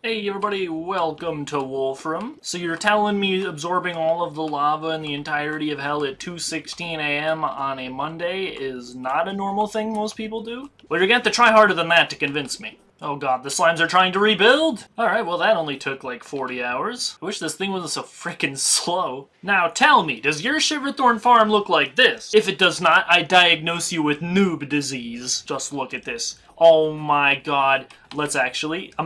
Hey everybody, welcome to Wulfrum. So you're telling me absorbing all of the lava in the entirety of hell at 2:16 a.m. on a Monday is not a normal thing most people do? Well, you're gonna have to try harder than that to convince me. Oh god, the slimes are trying to rebuild? Alright, well that only took like 40 hours. I wish this thing wasn't so freaking slow. Now tell me, does your Shiverthorn farm look like this? If it does not, I diagnose you with noob disease. Just look at this. Oh my god. I'm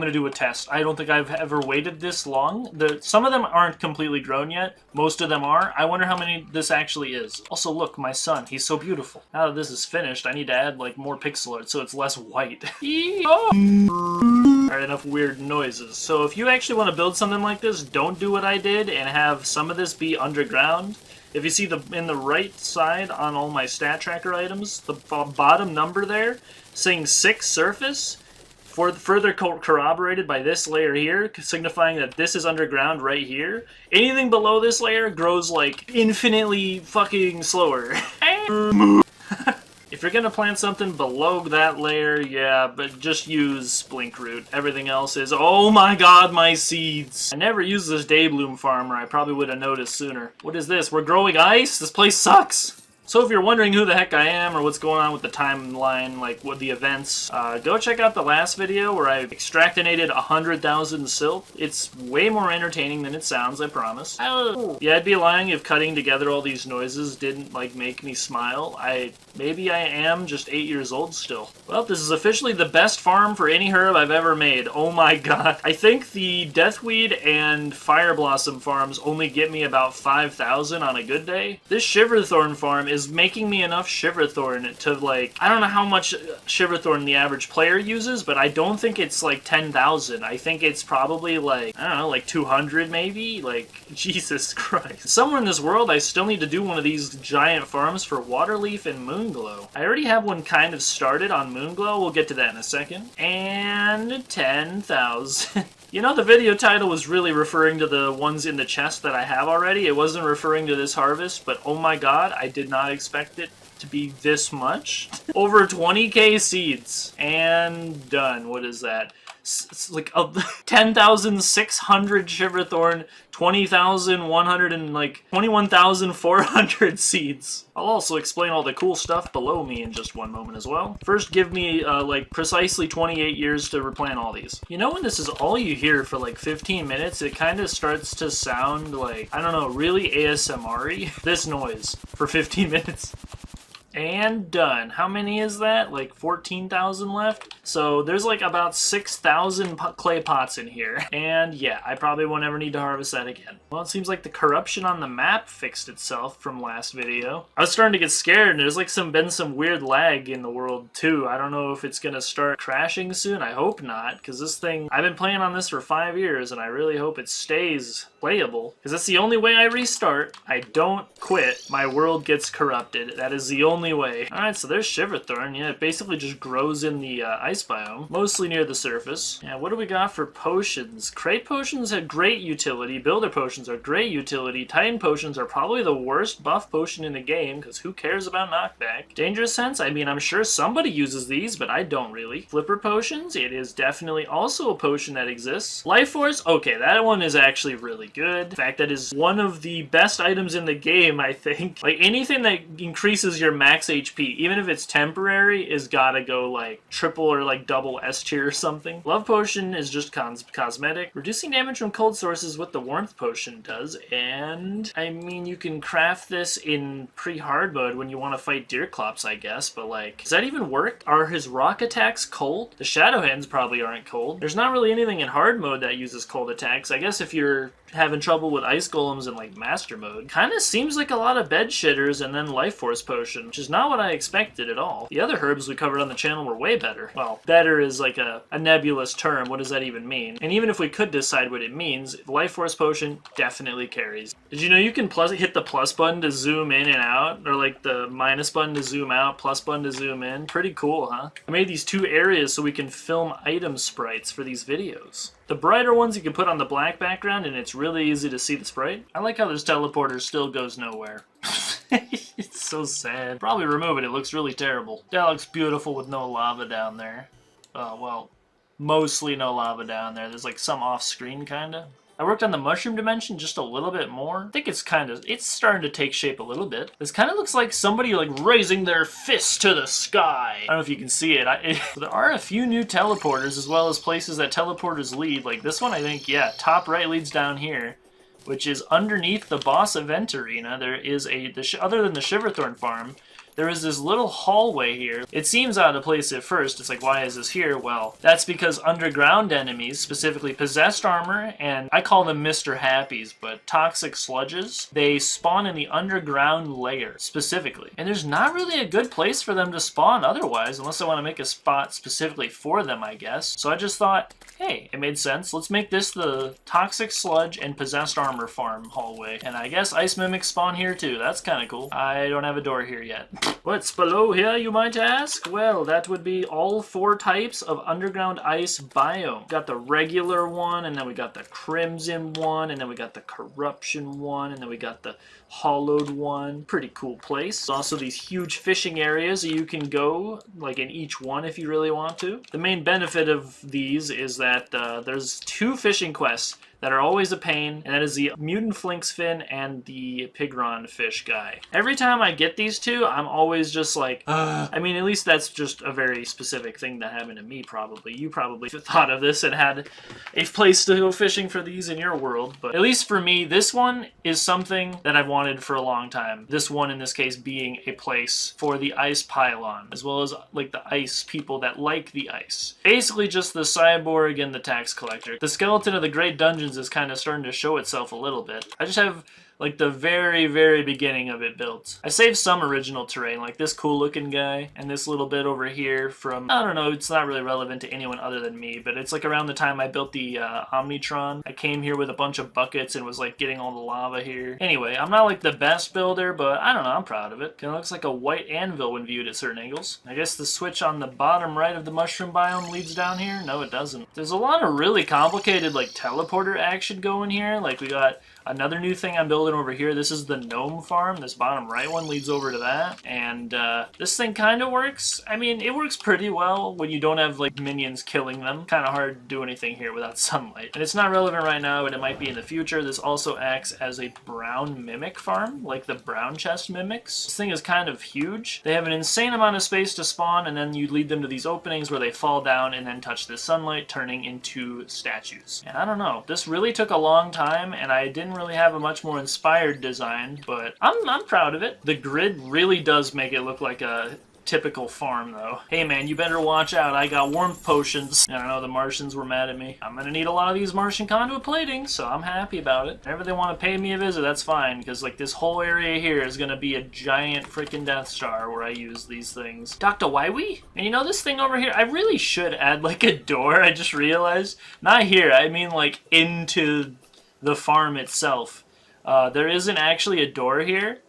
gonna do a test. I don't think I've ever waited this long. Some of them aren't completely grown yet. Most of them are. I wonder how many this actually is. Also, look, my son. He's so beautiful. Now that this is finished, I need to add, like, more pixel art so it's less white. Alright, enough weird noises. So if you actually want to build something like this, don't do what I did and have some of this be underground. If you see in the right side on all my stat tracker items, the bottom number there saying 6 surface, further corroborated by this layer here, signifying that this is underground right here. Anything below this layer grows like infinitely fucking slower. If you're gonna plant something below that layer, yeah, but just use Blinkroot. Everything else is, oh my god, my seeds! I never used this Daybloom farmer. I probably would have noticed sooner. What is this? We're growing ice? This place sucks! So if you're wondering who the heck I am or what's going on with the timeline, like what the events, go check out the last video where I extractinated 100,000 silt. It's way more entertaining than it sounds, I promise. Yeah, I'd be lying if cutting together all these noises didn't, like, make me smile. Maybe I am just 8 years old still. Well, this is officially the best farm for any herb I've ever made. Oh my god. I think the Deathweed and Fire Blossom farms only get me about 5,000 on a good day. This Shiverthorn farm is making me enough Shiverthorn to, like, I don't know how much Shiverthorn the average player uses, but I don't think it's like 10,000. I think it's probably like, I don't know, like 200 maybe? Like, Jesus Christ. Somewhere in this world I still need to do one of these giant farms for Waterleaf and Moonglow. I already have one kind of started on Moonglow. We'll get to that in a second. And 10,000. You know, the video title was really referring to the ones in the chest that I have already. It wasn't referring to this harvest, but oh my god, I did not expect it to be this much. Over 20k seeds. And done. What is that? It's like 10,600 Shiverthorn, 20,100 and like 21,400 seeds. I'll also explain all the cool stuff below me in just one moment as well. First, give me like precisely 28 years to replant all these. You know when this is all you hear for like 15 minutes, it kind of starts to sound like, I don't know, really ASMR-y? This noise for 15 minutes. And done. How many is that? Like 14,000 left? So there's like about 6,000 clay pots in here. And yeah, I probably won't ever need to harvest that again. Well, it seems like the corruption on the map fixed itself from last video. I was starting to get scared and there's like been some weird lag in the world too. I don't know if it's gonna start crashing soon. I hope not, because this thing, I've been playing on this for 5 years and I really hope it stays playable, because that's the only way I restart. I don't quit. My world gets corrupted. That is the only way. Alright, so there's Shiverthorn. Yeah, it basically just grows in the ice biome, mostly near the surface. Yeah, what do we got for potions? Crate potions have great utility. Builder potions are great utility. Titan potions are probably the worst buff potion in the game, because who cares about knockback? Dangerous sense? I mean, I'm sure somebody uses these, but I don't really. Flipper potions? It is definitely also a potion that exists. Life Force? Okay, that one is actually really good. In fact, that is one of the best items in the game, I think. Like, anything that increases your max HP, even if it's temporary, is gotta go, like, triple or, like, double S tier or something. Love Potion is just cosmetic. Reducing damage from cold sources what the Warmth Potion does, and, I mean, you can craft this in pre-hard mode when you want to fight Deerclops, I guess, but, like, does that even work? Are his rock attacks cold? The Shadow Hands probably aren't cold. There's not really anything in hard mode that uses cold attacks. I guess if you're having trouble with ice golems in like master mode. Kind of seems like a lot of bed shitters and then life force potion, which is not what I expected at all. The other herbs we covered on the channel were way better. Well, better is like a nebulous term. What does that even mean? And even if we could decide what it means, life force potion definitely carries. Did you know you can hit the plus button to zoom in and out, or like the minus button to zoom out, plus button to zoom in? Pretty cool, huh? I made these two areas so we can film item sprites for these videos. The brighter ones you can put on the black background and it's really easy to see the sprite. I like how this teleporter still goes nowhere. It's so sad. Probably remove it, it looks really terrible. That looks beautiful with no lava down there. Oh, well, mostly no lava down there. There's like some off-screen kinda. I worked on the mushroom dimension just a little bit more. I think it's starting to take shape a little bit. This kind of looks like somebody like raising their fist to the sky. I don't know if you can see it. There are a few new teleporters as well as places that teleporters lead. Like this one, I think, yeah, top right leads down here, which is underneath the boss event arena. There is other than the Shiverthorn farm, there is this little hallway here. It seems out of place at first. It's like, why is this here? Well, that's because underground enemies, specifically possessed armor, and I call them Mr. Happies, but toxic sludges, they spawn in the underground layer, specifically. And there's not really a good place for them to spawn otherwise, unless I want to make a spot specifically for them, I guess. So I just thought, hey, it made sense. Let's make this the toxic sludge and possessed armor farm hallway. And I guess ice mimics spawn here too. That's kind of cool. I don't have a door here yet. What's below here, you might ask? Well, that would be all 4 types of underground ice biome. Got the regular one, and then we got the crimson one, and then we got the corruption one, and then we got the hollowed one. Pretty cool place. Also these huge fishing areas you can go, like in each one if you really want to. The main benefit of these is that there's 2 fishing quests that are always a pain, and that is the mutant flinxfin and the pigron fish guy. Every time I get these 2, I'm always just like, I mean, at least that's just a very specific thing that happened to me, probably. You probably thought of this and had a place to go fishing for these in your world, but at least for me, this one is something that I've wanted for a long time. This one, in this case, being a place for the ice pylon, as well as like the ice people that like the ice. Basically just the cyborg and the tax collector. The skeleton of the Great Dungeon is kind of starting to show itself a little bit. I just have like the very beginning of it built. I saved some original terrain, like this cool looking guy and this little bit over here from, I don't know, it's not really relevant to anyone other than me, but it's like around the time I built the Omnitron. I came here with a bunch of buckets and was like getting all the lava here. Anyway, I'm not like the best builder, but I don't know, I'm proud of it. Kind of looks like a white anvil when viewed at certain angles. I guess the switch on the bottom right of the mushroom biome leads down here? No, it doesn't. There's a lot of really complicated like teleporter action going here. Like we got another new thing I'm building over here. This is the gnome farm. This bottom right one leads over to that. And this thing kind of works. I mean, it works pretty well when you don't have like minions killing them. Kind of hard to do anything here without sunlight. And it's not relevant right now, but it might be in the future. This also acts as a brown mimic farm, like the brown chest mimics. This thing is kind of huge. They have an insane amount of space to spawn, and then you lead them to these openings where they fall down and then touch the sunlight, turning into statues. And I don't know. This really took a long time, and I didn't really have a much more inspired design, but I'm proud of it. The grid really does make it look like a typical farm, though. Hey man, you better watch out. I got warmth potions. I don't know, the Martians were mad at me. I'm gonna need a lot of these Martian conduit plating, so I'm happy about it. Whenever they want to pay me a visit, that's fine, because like this whole area here is gonna be a giant freaking Death Star where I use these things. Dr. Wywee? And you know this thing over here? I really should add like a door, I just realized. Not here, I mean like into the farm itself. There isn't actually a door here.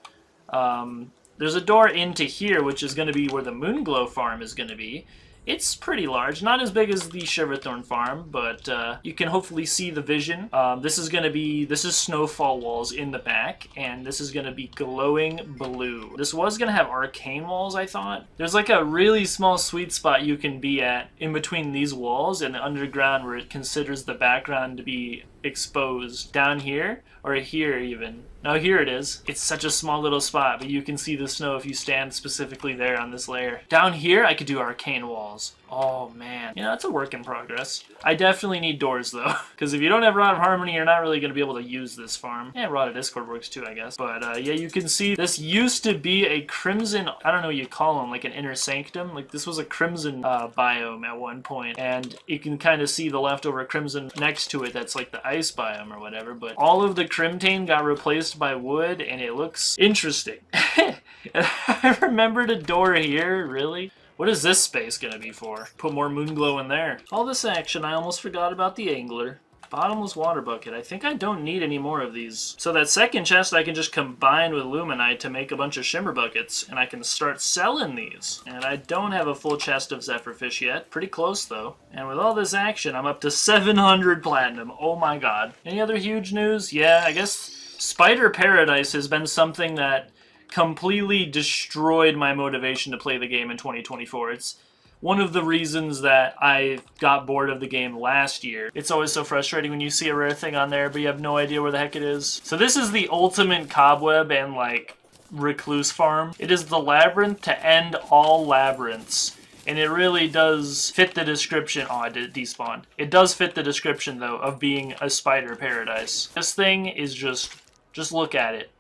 There's a door into here, which is going to be where the Moonglow farm is going to be. It's pretty large, not as big as the Shiverthorn farm, but you can hopefully see the vision. This is snowfall walls in the back, and this is going to be glowing blue. This was going to have arcane walls, I thought. There's like a really small sweet spot you can be at in between these walls and the underground where it considers the background to be exposed. Down here, or here even. No, here it is. It's such a small little spot, but you can see the snow if you stand specifically there on this layer. Down here, I could do arcane walls. Oh man, you know, it's a work in progress. I definitely need doors though, because if you don't have Rod of Harmony, you're not really going to be able to use this farm. Yeah, Rod of Discord works too, I guess. But yeah, you can see this used to be a crimson, I don't know what you call them, like an inner sanctum. Like this was a crimson biome at one point, and you can kind of see the leftover crimson next to it that's like the ice biome or whatever. But all of the crimtane got replaced by wood, and it looks interesting. I remembered a door here, really? What is this space gonna be for? Put more Moonglow in there. All this action, I almost forgot about the angler. Bottomless water bucket. I think I don't need any more of these. So that second chest I can just combine with Luminite to make a bunch of shimmer buckets, and I can start selling these. And I don't have a full chest of Zephyrfish yet. Pretty close though. And with all this action, I'm up to 700 platinum. Oh my god. Any other huge news? Yeah, I guess Spider Paradise has been something that completely destroyed my motivation to play the game in 2024. It's one of the reasons that I got bored of the game last year. It's always so frustrating when you see a rare thing on there, but you have no idea where the heck it is. So this is the ultimate cobweb and, like, recluse farm. It is the labyrinth to end all labyrinths. And it really does fit the description. Oh, I did despawn. It does fit the description, though, of being a spider paradise. This thing is just look at it.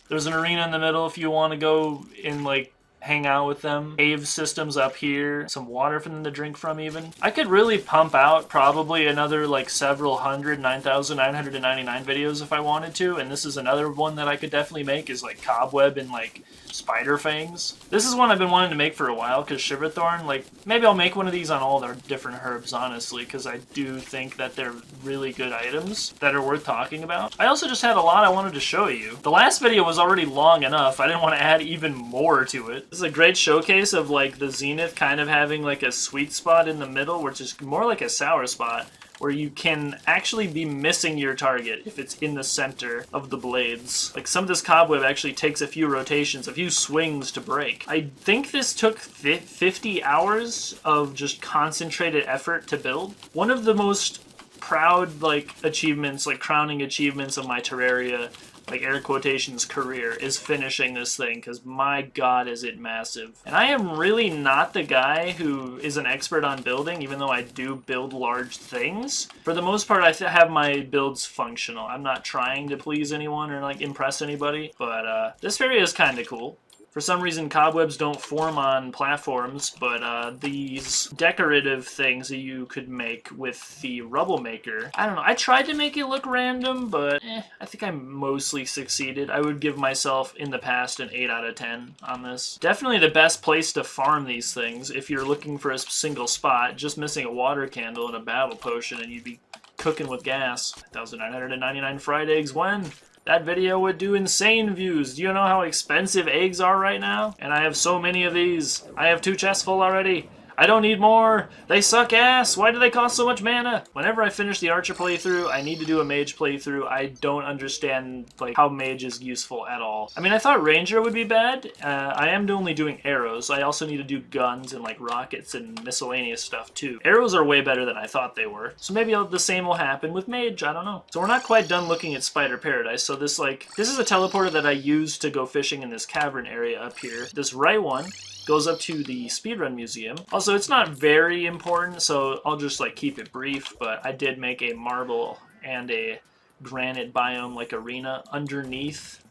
There's an arena in the middle if you want to go and, like, hang out with them. Cave systems up here. Some water for them to drink from, even. I could really pump out probably another, like, several hundred, 9,999 videos if I wanted to. And this is another one that I could definitely make, is, like, cobweb and, like, spider fangs. This is one I've been wanting to make for a while, because Shiverthorn, like, maybe I'll make one of these on all their different herbs, honestly, because I do think that they're really good items that are worth talking about. I also just had a lot I wanted to show you. The last video was already long enough. I didn't want to add even more to it. This is a great showcase of, like, the zenith kind of having, like, a sweet spot in the middle, which is more like a sour spot, where you can actually be missing your target if it's in the center of the blades. Like, some of this cobweb actually takes a few rotations, a few swings to break. I think this took 50 hours of just concentrated effort to build. One of the most proud, like, achievements, like, crowning achievements of my Terraria, like, air quotations, career, is finishing this thing, because my god is it massive. And I am really not the guy who is an expert on building, even though I do build large things. For the most part, I have my builds functional. I'm not trying to please anyone or, like, impress anybody, but this area is kind of cool. For some reason, cobwebs don't form on platforms, but these decorative things that you could make with the rubble maker, I don't know. I tried to make it look random, but I think I mostly succeeded. I would give myself, in the past, an 8 out of 10 on this. Definitely the best place to farm these things if you're looking for a single spot, just missing a water candle and a battle potion, and you'd be cooking with gas. 1,999 fried eggs when? That video would do insane views. Do you know how expensive eggs are right now? And I have so many of these. I have 2 chests full already. I don't need more. They suck ass. Why do they cost so much mana? Whenever I finish the archer playthrough, I need to do a mage playthrough. I don't understand, like, how mage is useful at all. I mean, I thought ranger would be bad. I am only doing arrows. I also need to do guns and, like, rockets and miscellaneous stuff too. Arrows are way better than I thought they were. So maybe the same will happen with mage. I don't know. So we're not quite done looking at spider paradise. So this is a teleporter that I use to go fishing in this cavern area up here. This right one goes up to the speedrun museum. Also, it's not very important, so I'll just, like, keep it brief, but I did make a marble and a granite biome, like, arena underneath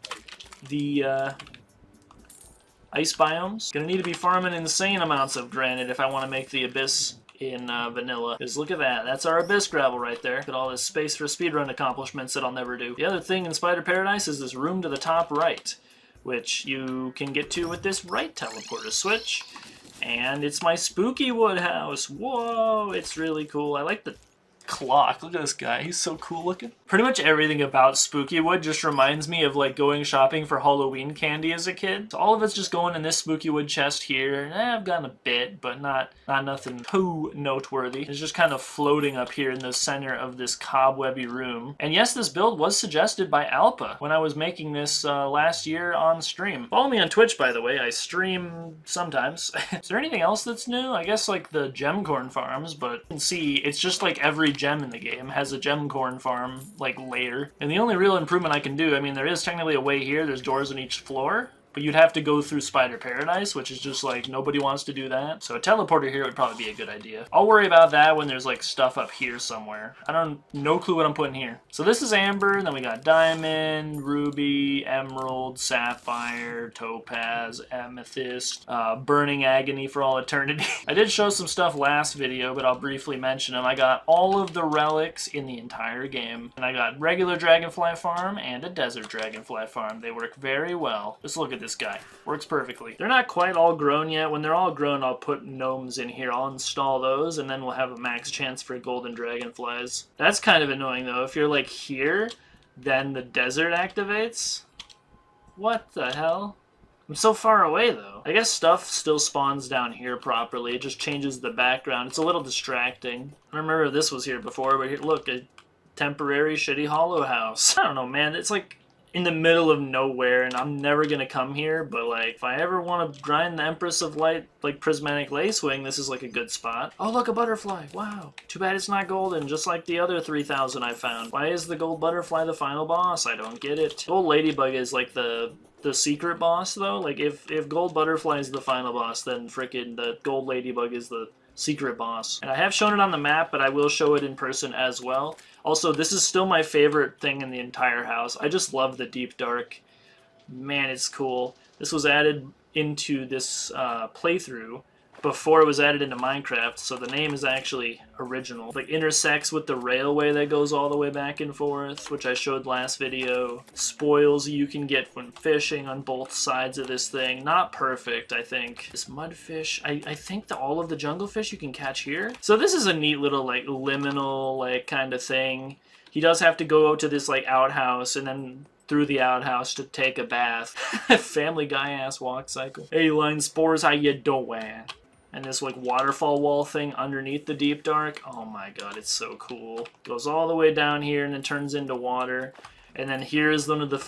the ice biomes. Gonna need to be farming insane amounts of granite if I want to make the abyss in vanilla. Because look at that. That's our abyss gravel right there. Look at all this space for speedrun accomplishments that I'll never do. The other thing in Spider Paradise is this room to the top right, which you can get to with this right teleporter switch. And it's my spooky wood house. Whoa, it's really cool. I like the clock. Look at this guy. He's so cool looking. Pretty much everything about Spookywood just reminds me of, like, going shopping for Halloween candy as a kid. So all of it's just going in this Spookywood chest here. I've gotten a bit, but not nothing too noteworthy. It's just kind of floating up here in the center of this cobwebby room. And yes, this build was suggested by Alpa when I was making this last year on stream. Follow me on Twitch, by the way. I stream sometimes. Is there anything else that's new? I guess, like, the gemcorn farms, but you can see it's just like every gem in the game has a gemcorn farm, like, layer. And the only real improvement I can do, I mean, there is technically a way here, there's doors on each floor, but you'd have to go through Spider Paradise, which is just, like, nobody wants to do that. So a teleporter here would probably be a good idea. I'll worry about that when there's, like, stuff up here somewhere. No clue what I'm putting here. So this is amber, then we got diamond, ruby, emerald, sapphire, topaz, amethyst, burning agony for all eternity. I did show some stuff last video, but I'll briefly mention them. I got all of the relics in the entire game, and I got regular dragonfly farm and a desert dragonfly farm. They work very well. Just look at this guy. Works perfectly. They're not quite all grown yet. When they're all grown, I'll put gnomes in here. I'll install those, and then we'll have a max chance for golden dragonflies. That's kind of annoying, though. If you're, like, here, then the desert activates? What the hell? I'm so far away, though. I guess stuff still spawns down here properly. It just changes the background. It's a little distracting. I remember this was here before, but here, look, a temporary shitty hollow house. I don't know, man. It's like... in the middle of nowhere, and I'm never gonna come here, but like if I ever want to grind the Empress of Light like Prismatic Lacewing, this is like a good spot. Oh look, a butterfly. Wow. Too bad it's not golden, just like the other 3,000 I found. Why is the gold butterfly the final boss? I don't get it. Gold ladybug is like the secret boss though. Like if gold butterfly is the final boss, then frickin' the gold ladybug is the secret boss. And I have shown it on the map, but I will show it in person as well. Also, this is still my favorite thing in the entire house. I just love the deep dark. Man, it's cool. This was added into this playthrough before it was added into Minecraft, so the name is actually original. Like intersects with the railway that goes all the way back and forth, which I showed last video. Spoils you can get when fishing on both sides of this thing. Not perfect, I think. This mudfish, I think that all of the jungle fish you can catch here. So this is a neat little like liminal like kind of thing. He does have to go to this like outhouse and then through the outhouse to take a bath. Family Guy ass walk cycle. Hey line spores, how you doing? And this like waterfall wall thing underneath the deep dark. Oh my god, it's so cool. Goes all the way down here and then turns into water. And then here's one of the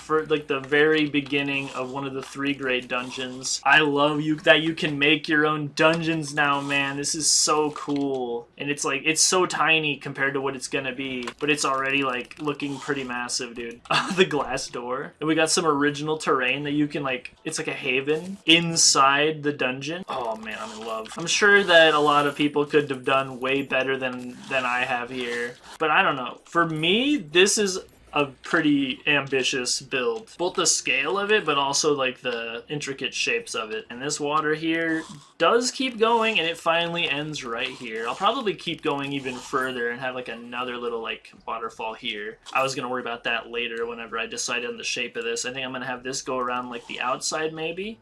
the very beginning of one of the 3 great dungeons. I love that you can make your own dungeons now, man. This is so cool. And it's like, it's so tiny compared to what it's gonna be, but it's already like looking pretty massive, dude. The glass door. And we got some original terrain that you can like, it's like a haven inside the dungeon. Oh man, I'm in love. I'm sure that a lot of people could have done way better than I have here, but I don't know. For me, this is a pretty ambitious build. Both the scale of it, but also like the intricate shapes of it. And this water here does keep going, and it finally ends right here. I'll probably keep going even further and have like another little like waterfall here. I was gonna worry about that later whenever I decided on the shape of this. I think I'm gonna have this go around like the outside maybe,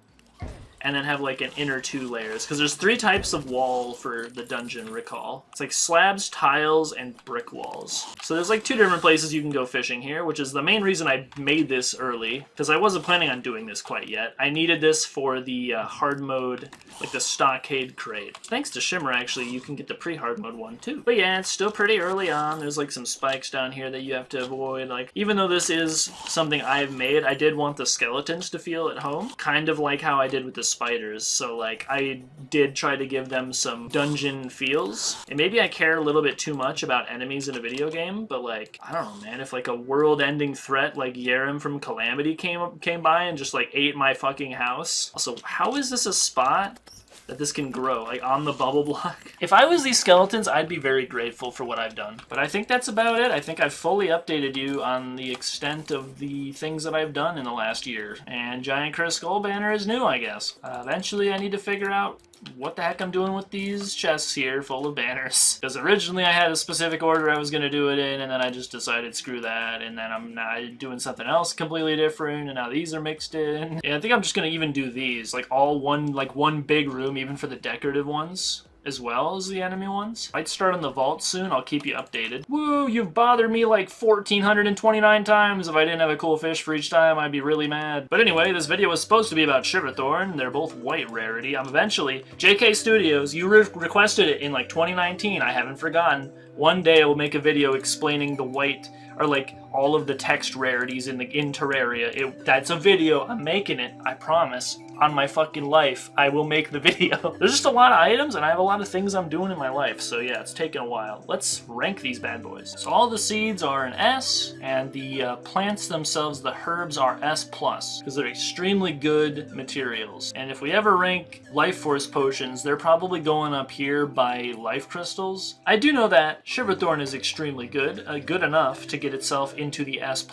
and then have like an inner 2 layers, because there's 3 types of wall for the dungeon, recall. It's like slabs, tiles, and brick walls. So there's like 2 different places you can go fishing here, which is the main reason I made this early, because I wasn't planning on doing this quite yet. I needed this for the hard mode, like the stockade crate. Thanks to Shimmer, actually, you can get the pre-hard mode one too. But yeah, it's still pretty early on. There's like some spikes down here that you have to avoid. Like, even though this is something I've made, I did want the skeletons to feel at home, kind of like how I did with the spiders. So like I did try to give them some dungeon feels, and maybe I care a little bit too much about enemies in a video game, but like I don't know, man, if like a world-ending threat like Yeren from Calamity came by and just like ate my fucking house. Also, how is this a spot that this can grow, like on the bubble block? If I was these skeletons, I'd be very grateful for what I've done. But I think that's about it. I think I've fully updated you on the extent of the things that I've done in the last year. And Giant Curse Skull Banner is new, I guess. Eventually I need to figure out what the heck I'm doing with these chests here full of banners. Because originally I had a specific order I was going to do it in, and then I just decided screw that, and then I'm now doing something else completely different, and now these are mixed in. And I think I'm just going to even do these, like all one big room, even for the decorative ones, as well as the enemy ones. Might start on the vault soon, I'll keep you updated. Woo, you've bothered me like 1,429 times. If I didn't have a cool fish for each time, I'd be really mad. But anyway, this video was supposed to be about Shiverthorn. They're both white rarity. I'm eventually, JK Studios, you requested it in like 2019, I haven't forgotten. One day I will make a video explaining the white, or like all of the text rarities in Terraria. That's a video, I'm making it, I promise. On my fucking life, I will make the video. There's just a lot of items, and I have a lot of things I'm doing in my life, so yeah, it's taken a while. Let's rank these bad boys. So all the seeds are an S, and the plants themselves, the herbs, are S+, because they're extremely good materials. And if we ever rank life force potions, they're probably going up here by life crystals. I do know that Shiverthorn is extremely good, good enough to get itself into the S+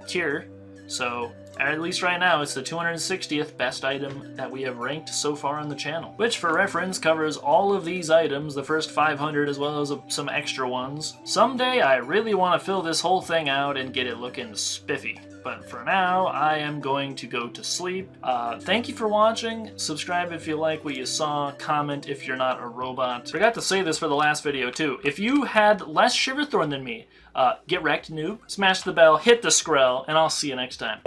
tier, so at least right now, it's the 260th best item that we have ranked so far on the channel. Which, for reference, covers all of these items, the first 500 as well as some extra ones. Someday, I really want to fill this whole thing out and get it looking spiffy. But for now, I am going to go to sleep. Thank you for watching. Subscribe if you like what you saw. Comment if you're not a robot. Forgot to say this for the last video, too. If you had less Shiverthorn than me, get wrecked, noob. Smash the bell, hit the screll, and I'll see you next time.